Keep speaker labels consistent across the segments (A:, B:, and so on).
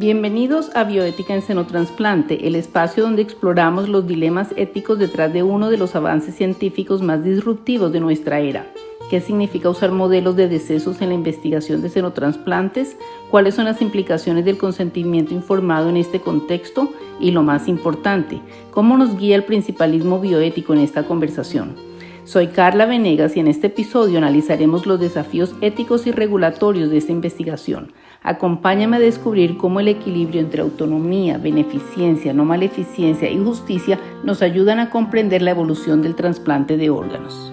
A: Bienvenidos a Bioética en Xenotrasplante, el espacio donde exploramos los dilemas éticos detrás de uno de los avances científicos más disruptivos de nuestra era. ¿Qué significa usar modelos de decesos en la investigación de xenotrasplantes? ¿Cuáles son las implicaciones del consentimiento informado en este contexto? Y lo más importante, ¿cómo nos guía el principalismo bioético en esta conversación? Soy Carla Venegas y en este episodio analizaremos los desafíos éticos y regulatorios de esta investigación. Acompáñame a descubrir cómo el equilibrio entre autonomía, beneficencia, no maleficencia y justicia nos ayudan a comprender la evolución del trasplante de órganos.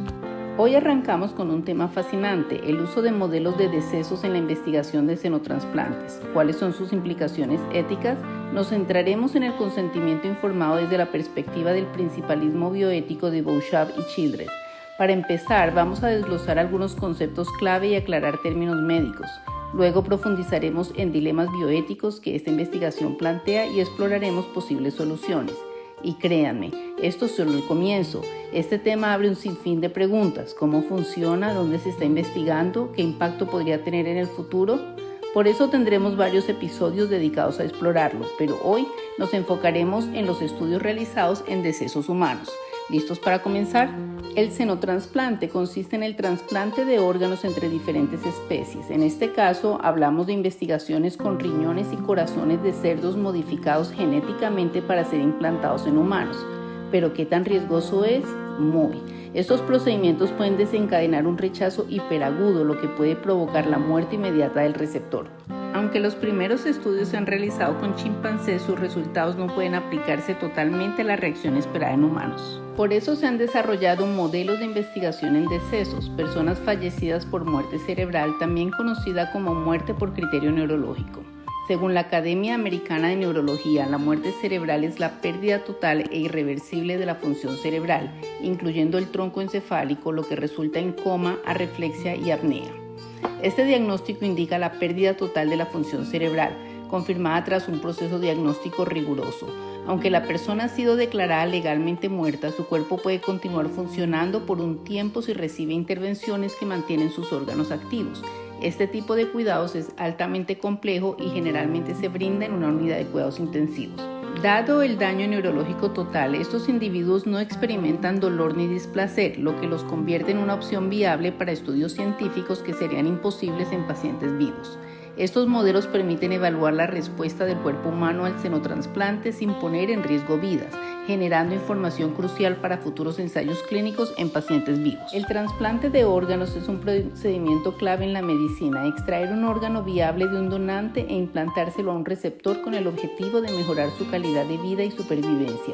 A: Hoy arrancamos con un tema fascinante, el uso de modelos de decesos en la investigación de xenotrasplantes. ¿Cuáles son sus implicaciones éticas? Nos centraremos en el consentimiento informado desde la perspectiva del principalismo bioético de Beauchamp y Childress. Para empezar, vamos a desglosar algunos conceptos clave y aclarar términos médicos. Luego profundizaremos en dilemas bioéticos que esta investigación plantea y exploraremos posibles soluciones. Y créanme, esto es solo el comienzo. Este tema abre un sinfín de preguntas. ¿Cómo funciona? ¿Dónde se está investigando? ¿Qué impacto podría tener en el futuro? Por eso tendremos varios episodios dedicados a explorarlo, pero hoy nos enfocaremos en los estudios realizados en decesos humanos. ¿Listos para comenzar? El xenotrasplante consiste en el trasplante de órganos entre diferentes especies. En este caso, hablamos de investigaciones con riñones y corazones de cerdos modificados genéticamente para ser implantados en humanos. ¿Pero qué tan riesgoso es? Muy. Estos procedimientos pueden desencadenar un rechazo hiperagudo, lo que puede provocar la muerte inmediata del receptor. Aunque los primeros estudios se han realizado con chimpancés, sus resultados no pueden aplicarse totalmente a la reacción esperada en humanos. Por eso se han desarrollado modelos de investigación en decesos, personas fallecidas por muerte cerebral, también conocida como muerte por criterio neurológico. Según la Academia Americana de Neurología, la muerte cerebral es la pérdida total e irreversible de la función cerebral, incluyendo el tronco encefálico, lo que resulta en coma, arreflexia y apnea. Este diagnóstico indica la pérdida total de la función cerebral, confirmada tras un proceso diagnóstico riguroso. Aunque la persona ha sido declarada legalmente muerta, su cuerpo puede continuar funcionando por un tiempo si recibe intervenciones que mantienen sus órganos activos. Este tipo de cuidados es altamente complejo y generalmente se brinda en una unidad de cuidados intensivos. Dado el daño neurológico total, estos individuos no experimentan dolor ni displacer, lo que los convierte en una opción viable para estudios científicos que serían imposibles en pacientes vivos. Estos modelos permiten evaluar la respuesta del cuerpo humano al xenotrasplante sin poner en riesgo vidas, generando información crucial para futuros ensayos clínicos en pacientes vivos. El trasplante de órganos es un procedimiento clave en la medicina, extraer un órgano viable de un donante e implantárselo a un receptor con el objetivo de mejorar su calidad de vida y supervivencia.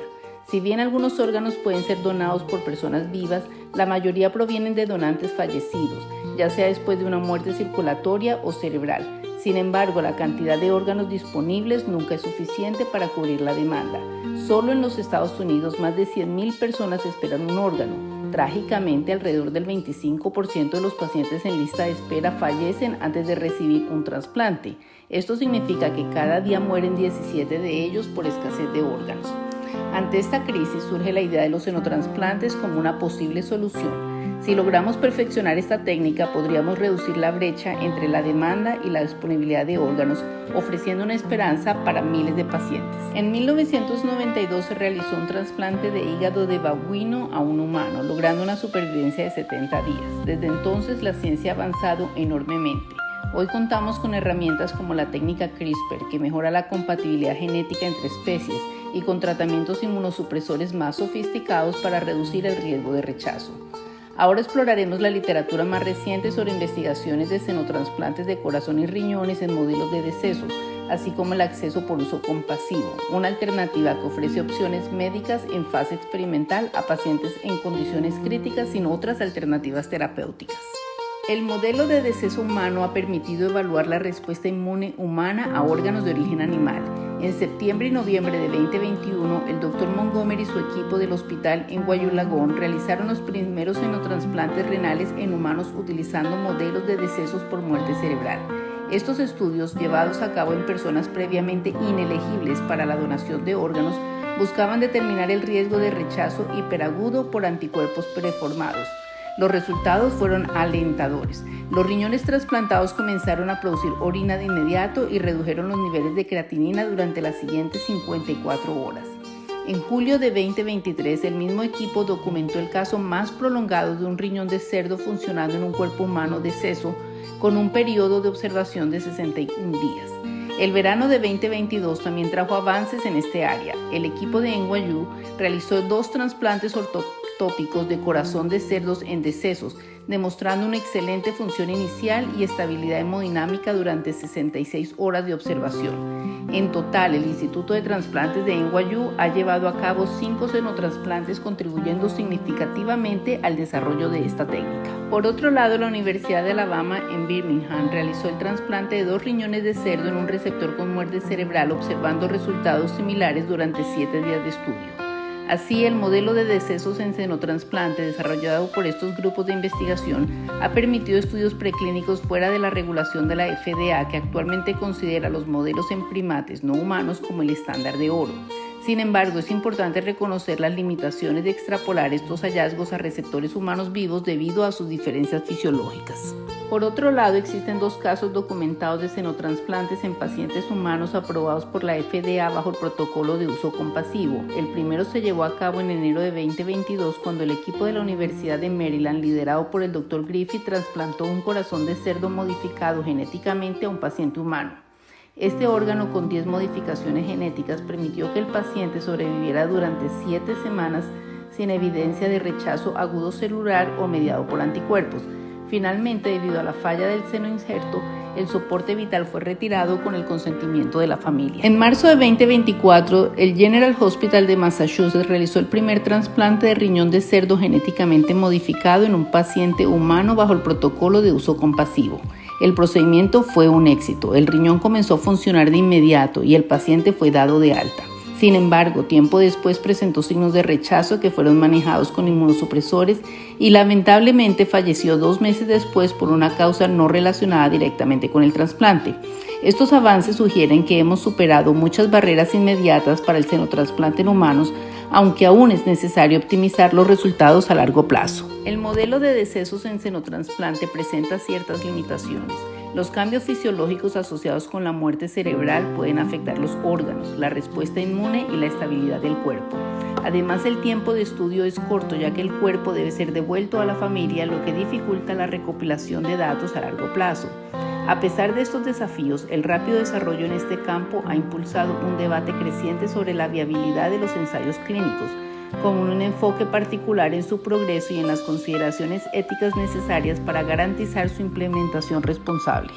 A: Si bien algunos órganos pueden ser donados por personas vivas, la mayoría provienen de donantes fallecidos, ya sea después de una muerte circulatoria o cerebral. Sin embargo, la cantidad de órganos disponibles nunca es suficiente para cubrir la demanda. Solo en los Estados Unidos, más de 100,000 personas esperan un órgano. Trágicamente, alrededor del 25% de los pacientes en lista de espera fallecen antes de recibir un trasplante. Esto significa que cada día mueren 17 de ellos por escasez de órganos. Ante esta crisis surge la idea de los xenotrasplantes como una posible solución. Si logramos perfeccionar esta técnica, podríamos reducir la brecha entre la demanda y la disponibilidad de órganos, ofreciendo una esperanza para miles de pacientes. En 1992 se realizó un trasplante de hígado de babuino a un humano, logrando una supervivencia de 70 días. Desde entonces, la ciencia ha avanzado enormemente. Hoy contamos con herramientas como la técnica CRISPR, que mejora la compatibilidad genética entre especies, y con tratamientos inmunosupresores más sofisticados para reducir el riesgo de rechazo. Ahora exploraremos la literatura más reciente sobre investigaciones de xenotrasplantes de corazón y riñones en modelos de decesos, así como el acceso por uso compasivo, una alternativa que ofrece opciones médicas en fase experimental a pacientes en condiciones críticas sin otras alternativas terapéuticas. El modelo de deceso humano ha permitido evaluar la respuesta inmune humana a órganos de origen animal. En septiembre y noviembre de 2021, el Dr. Montgomery y su equipo del hospital en Guayulagón realizaron los primeros xenotrasplantes renales en humanos utilizando modelos de decesos por muerte cerebral. Estos estudios, llevados a cabo en personas previamente inelegibles para la donación de órganos, buscaban determinar el riesgo de rechazo hiperagudo por anticuerpos preformados. Los resultados fueron alentadores. Los riñones trasplantados comenzaron a producir orina de inmediato y redujeron los niveles de creatinina durante las siguientes 54 horas. En julio de 2023, el mismo equipo documentó el caso más prolongado de un riñón de cerdo funcionando en un cuerpo humano deceso, con un periodo de observación de 61 días. El verano de 2022 también trajo avances en este área. El equipo de NYU realizó 2 trasplantes ortotópicos de corazón de cerdos en decesos, demostrando una excelente función inicial y estabilidad hemodinámica durante 66 horas de observación. En total, el Instituto de Trasplantes de NYU ha llevado a cabo 5 xenotrasplantes, contribuyendo significativamente al desarrollo de esta técnica. Por otro lado, la Universidad de Alabama en Birmingham realizó el trasplante de 2 riñones de cerdo en un receptor con muerte cerebral, observando resultados similares durante 7 días de estudio. Así, el modelo de decesos en xenotrasplante desarrollado por estos grupos de investigación ha permitido estudios preclínicos fuera de la regulación de la FDA, que actualmente considera los modelos en primates no humanos como el estándar de oro. Sin embargo, es importante reconocer las limitaciones de extrapolar estos hallazgos a receptores humanos vivos debido a sus diferencias fisiológicas. Por otro lado, existen 2 casos documentados de xenotrasplantes en pacientes humanos aprobados por la FDA bajo el protocolo de uso compasivo. El primero se llevó a cabo en enero de 2022 cuando el equipo de la Universidad de Maryland, liderado por el Dr. Griffith, trasplantó un corazón de cerdo modificado genéticamente a un paciente humano. Este órgano con 10 modificaciones genéticas permitió que el paciente sobreviviera durante 7 semanas sin evidencia de rechazo agudo celular o mediado por anticuerpos. Finalmente, debido a la falla del seno injerto, el soporte vital fue retirado con el consentimiento de la familia. En marzo de 2024, el General Hospital de Massachusetts realizó el primer trasplante de riñón de cerdo genéticamente modificado en un paciente humano bajo el protocolo de uso compasivo. El procedimiento fue un éxito. El riñón comenzó a funcionar de inmediato y el paciente fue dado de alta. Sin embargo, tiempo después presentó signos de rechazo que fueron manejados con inmunosupresores y lamentablemente falleció 2 meses después por una causa no relacionada directamente con el trasplante. Estos avances sugieren que hemos superado muchas barreras inmediatas para el xenotrasplante en humanos, aunque aún es necesario optimizar los resultados a largo plazo. El modelo de decesos en xenotrasplante presenta ciertas limitaciones. Los cambios fisiológicos asociados con la muerte cerebral pueden afectar los órganos, la respuesta inmune y la estabilidad del cuerpo. Además, el tiempo de estudio es corto, ya que el cuerpo debe ser devuelto a la familia, lo que dificulta la recopilación de datos a largo plazo. A pesar de estos desafíos, el rápido desarrollo en este campo ha impulsado un debate creciente sobre la viabilidad de los ensayos clínicos, con un enfoque particular en su progreso y en las consideraciones éticas necesarias para garantizar su implementación responsable.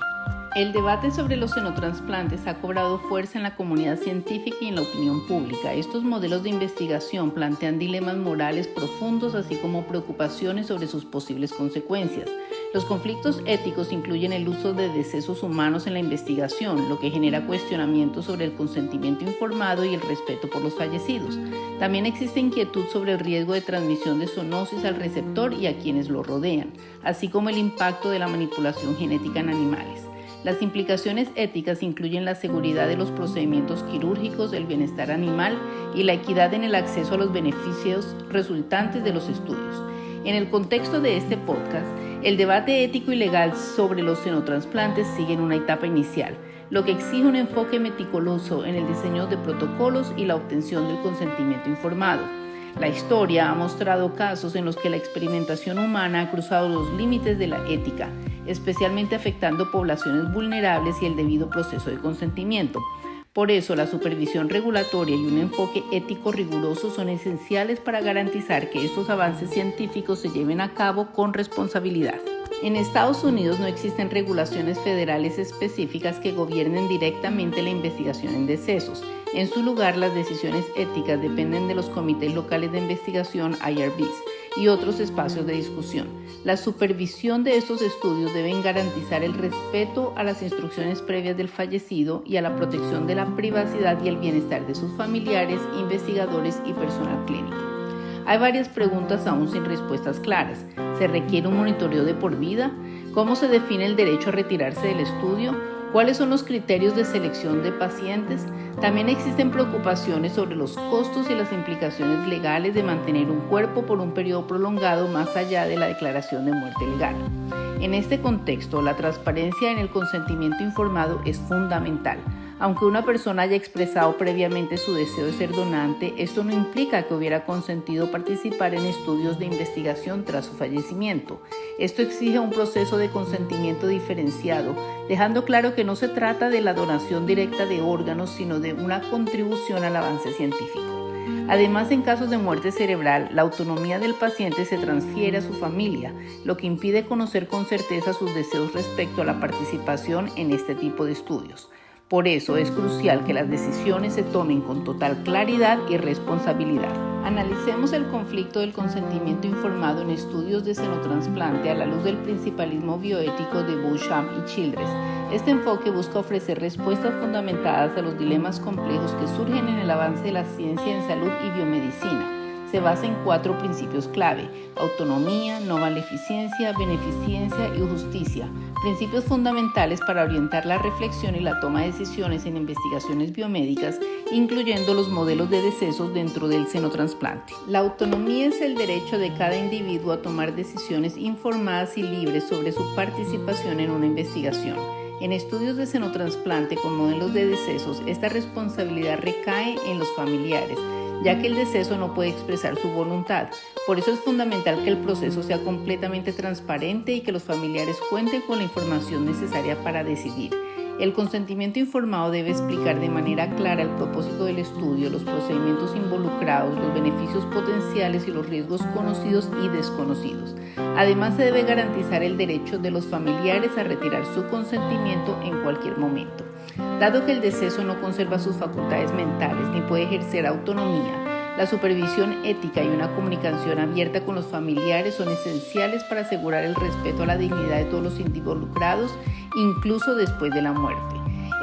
A: El debate sobre los xenotrasplantes ha cobrado fuerza en la comunidad científica y en la opinión pública. Estos modelos de investigación plantean dilemas morales profundos, así como preocupaciones sobre sus posibles consecuencias. Los conflictos éticos incluyen el uso de decesos humanos en la investigación, lo que genera cuestionamientos sobre el consentimiento informado y el respeto por los fallecidos. También existe inquietud sobre el riesgo de transmisión de zoonosis al receptor y a quienes lo rodean, así como el impacto de la manipulación genética en animales. Las implicaciones éticas incluyen la seguridad de los procedimientos quirúrgicos, el bienestar animal y la equidad en el acceso a los beneficios resultantes de los estudios. En el contexto de este podcast, el debate ético y legal sobre los xenotrasplantes sigue en una etapa inicial, lo que exige un enfoque meticuloso en el diseño de protocolos y la obtención del consentimiento informado. La historia ha mostrado casos en los que la experimentación humana ha cruzado los límites de la ética, especialmente afectando poblaciones vulnerables y el debido proceso de consentimiento. Por eso, la supervisión regulatoria y un enfoque ético riguroso son esenciales para garantizar que estos avances científicos se lleven a cabo con responsabilidad. En Estados Unidos no existen regulaciones federales específicas que gobiernen directamente la investigación en decesos. En su lugar, las decisiones éticas dependen de los comités locales de investigación, IRBs, y otros espacios de discusión. La supervisión de estos estudios deben garantizar el respeto a las instrucciones previas del fallecido y a la protección de la privacidad y el bienestar de sus familiares, investigadores y personal clínico. Hay varias preguntas aún sin respuestas claras. ¿Se requiere un monitoreo de por vida? ¿Cómo se define el derecho a retirarse del estudio? ¿Cuáles son los criterios de selección de pacientes? También existen preocupaciones sobre los costos y las implicaciones legales de mantener un cuerpo por un periodo prolongado más allá de la declaración de muerte legal. En este contexto, la transparencia en el consentimiento informado es fundamental. Aunque una persona haya expresado previamente su deseo de ser donante, esto no implica que hubiera consentido participar en estudios de investigación tras su fallecimiento. Esto exige un proceso de consentimiento diferenciado, dejando claro que no se trata de la donación directa de órganos, sino de una contribución al avance científico. Además, en casos de muerte cerebral, la autonomía del paciente se transfiere a su familia, lo que impide conocer con certeza sus deseos respecto a la participación en este tipo de estudios. Por eso es crucial que las decisiones se tomen con total claridad y responsabilidad. Analicemos el conflicto del consentimiento informado en estudios de xenotrasplante a la luz del principalismo bioético de Beauchamp y Childress. Este enfoque busca ofrecer respuestas fundamentadas a los dilemas complejos que surgen en el avance de la ciencia en salud y biomedicina. Se basa en 4 principios clave: autonomía, no maleficencia, beneficencia y justicia, principios fundamentales para orientar la reflexión y la toma de decisiones en investigaciones biomédicas, incluyendo los modelos de decesos dentro del xenotrasplante. La autonomía es el derecho de cada individuo a tomar decisiones informadas y libres sobre su participación en una investigación. En estudios de xenotrasplante con modelos de decesos, esta responsabilidad recae en los familiares, ya que el deceso no puede expresar su voluntad. Por eso es fundamental que el proceso sea completamente transparente y que los familiares cuenten con la información necesaria para decidir. El consentimiento informado debe explicar de manera clara el propósito del estudio, los procedimientos involucrados, los beneficios potenciales y los riesgos conocidos y desconocidos. Además, se debe garantizar el derecho de los familiares a retirar su consentimiento en cualquier momento. Dado que el deceso no conserva sus facultades mentales ni puede ejercer autonomía, la supervisión ética y una comunicación abierta con los familiares son esenciales para asegurar el respeto a la dignidad de todos los involucrados, incluso después de la muerte.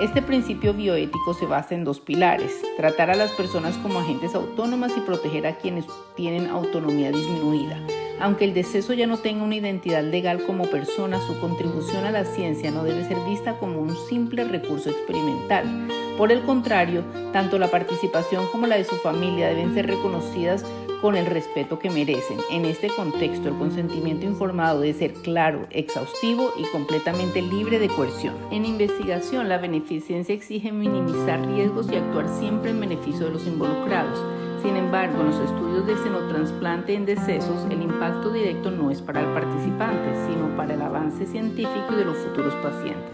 A: Este principio bioético se basa en 2 pilares: tratar a las personas como agentes autónomas y proteger a quienes tienen autonomía disminuida. Aunque el deceso ya no tenga una identidad legal como persona, su contribución a la ciencia no debe ser vista como un simple recurso experimental. Por el contrario, tanto la participación como la de su familia deben ser reconocidas con el respeto que merecen. En este contexto, el consentimiento informado debe ser claro, exhaustivo y completamente libre de coerción. En investigación, la beneficencia exige minimizar riesgos y actuar siempre en beneficio de los involucrados. Sin embargo, en los estudios de xenotrasplante en decesos, el impacto directo no es para el participante, sino para el avance científico y de los futuros pacientes.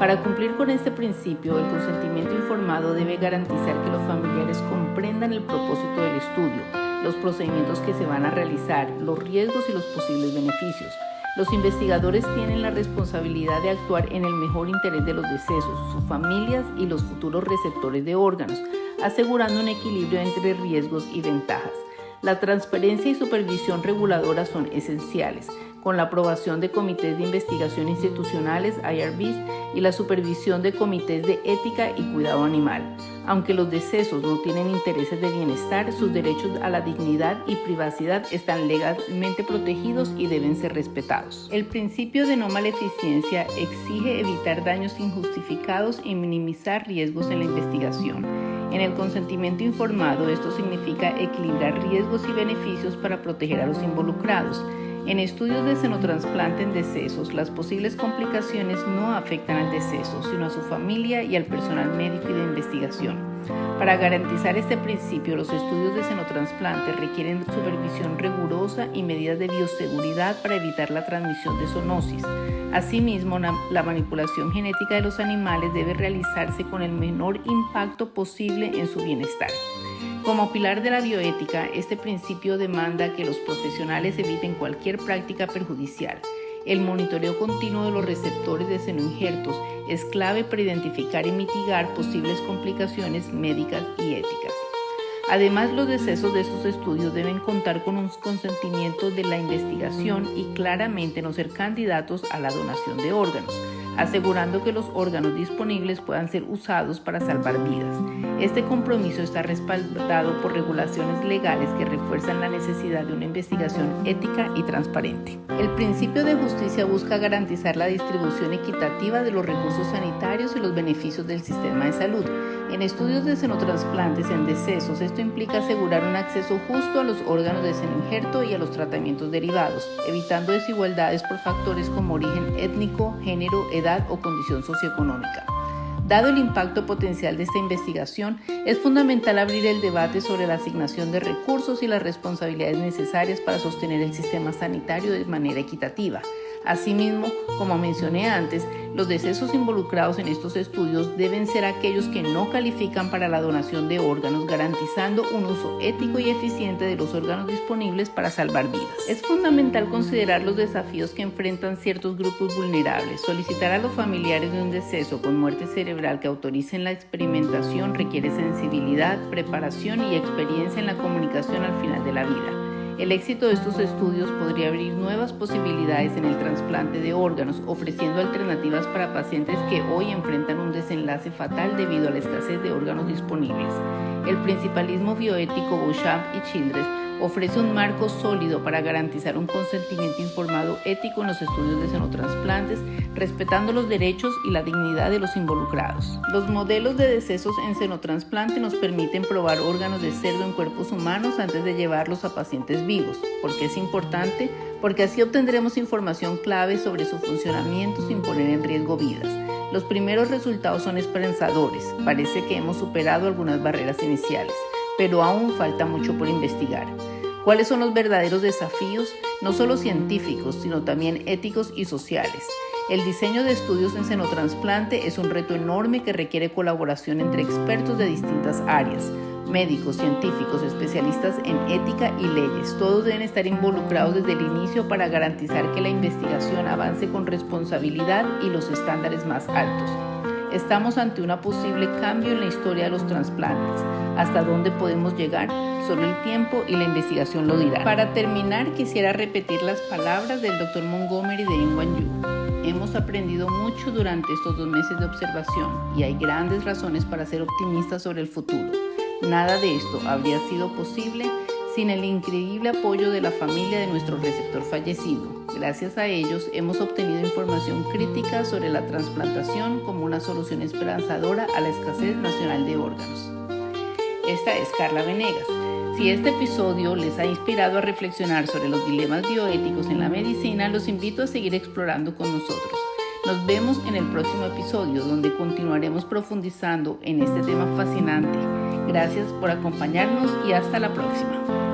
A: Para cumplir con este principio, el consentimiento informado debe garantizar que los familiares comprendan el propósito del estudio, los procedimientos que se van a realizar, los riesgos y los posibles beneficios. Los investigadores tienen la responsabilidad de actuar en el mejor interés de los decesos, sus familias y los futuros receptores de órganos, asegurando un equilibrio entre riesgos y ventajas. La transparencia y supervisión reguladora son esenciales, con la aprobación de comités de investigación institucionales, IRBs, y la supervisión de comités de ética y cuidado animal. Aunque los decesos no tienen intereses de bienestar, sus derechos a la dignidad y privacidad están legalmente protegidos y deben ser respetados. El principio de no maleficencia exige evitar daños injustificados y minimizar riesgos en la investigación. En el consentimiento informado, esto significa equilibrar riesgos y beneficios para proteger a los involucrados. En estudios de xenotrasplante en decesos, las posibles complicaciones no afectan al deceso, sino a su familia y al personal médico y de investigación. Para garantizar este principio, los estudios de xenotrasplante requieren supervisión rigurosa y medidas de bioseguridad para evitar la transmisión de zoonosis. Asimismo, la manipulación genética de los animales debe realizarse con el menor impacto posible en su bienestar. Como pilar de la bioética, este principio demanda que los profesionales eviten cualquier práctica perjudicial. El monitoreo continuo de los receptores de xenoinjertos es clave para identificar y mitigar posibles complicaciones médicas y éticas. Además, los decesos de estos estudios deben contar con un consentimiento de la investigación y claramente no ser candidatos a la donación de órganos. asegurando que los órganos disponibles puedan ser usados para salvar vidas. Este compromiso está respaldado por regulaciones legales que refuerzan la necesidad de una investigación ética y transparente. El principio de justicia busca garantizar la distribución equitativa de los recursos sanitarios y los beneficios del sistema de salud. En estudios de xenotransplantes en decesos, esto implica asegurar un acceso justo a los órganos de seno injerto y a los tratamientos derivados, evitando desigualdades por factores como origen étnico, género, edad o condición socioeconómica. Dado el impacto potencial de esta investigación, es fundamental abrir el debate sobre la asignación de recursos y las responsabilidades necesarias para sostener el sistema sanitario de manera equitativa. Asimismo, como mencioné antes, los decesos involucrados en estos estudios deben ser aquellos que no califican para la donación de órganos, garantizando un uso ético y eficiente de los órganos disponibles para salvar vidas. Es fundamental considerar los desafíos que enfrentan ciertos grupos vulnerables. Solicitar a los familiares de un deceso con muerte cerebral que autoricen la experimentación requiere sensibilidad, preparación y experiencia en la comunicación al final de la vida. El éxito de estos estudios podría abrir nuevas posibilidades en el trasplante de órganos, ofreciendo alternativas para pacientes que hoy enfrentan un desenlace fatal debido a la escasez de órganos disponibles. El principalismo bioético Beauchamp y Childress ofrece un marco sólido para garantizar un consentimiento informado ético en los estudios de xenotransplantes, respetando los derechos y la dignidad de los involucrados. Los modelos de decesos en xenotrasplante nos permiten probar órganos de cerdo en cuerpos humanos antes de llevarlos a pacientes vivos. ¿Por qué es importante? Porque así obtendremos información clave sobre su funcionamiento sin poner en riesgo vidas. Los primeros resultados son esperanzadores. Parece que hemos superado algunas barreras iniciales, pero aún falta mucho por investigar. ¿Cuáles son los verdaderos desafíos? No solo científicos, sino también éticos y sociales. El diseño de estudios en xenotrasplante es un reto enorme que requiere colaboración entre expertos de distintas áreas, médicos, científicos, especialistas en ética y leyes. Todos deben estar involucrados desde el inicio para garantizar que la investigación avance con responsabilidad y los estándares más altos. Estamos ante un posible cambio en la historia de los trasplantes. ¿Hasta dónde podemos llegar? Solo el tiempo y la investigación lo dirán. Para terminar, quisiera repetir las palabras del Dr. Montgomery de NYU. Hemos aprendido mucho durante estos 2 meses de observación y hay grandes razones para ser optimistas sobre el futuro. Nada de esto habría sido posible sin el increíble apoyo de la familia de nuestro receptor fallecido. Gracias a ellos hemos obtenido información crítica sobre la trasplantación como una solución esperanzadora a la escasez nacional de órganos. Esta es Carla Venegas. Si este episodio les ha inspirado a reflexionar sobre los dilemas bioéticos en la medicina, los invito a seguir explorando con nosotros. Nos vemos en el próximo episodio, donde continuaremos profundizando en este tema fascinante. Gracias por acompañarnos y hasta la próxima.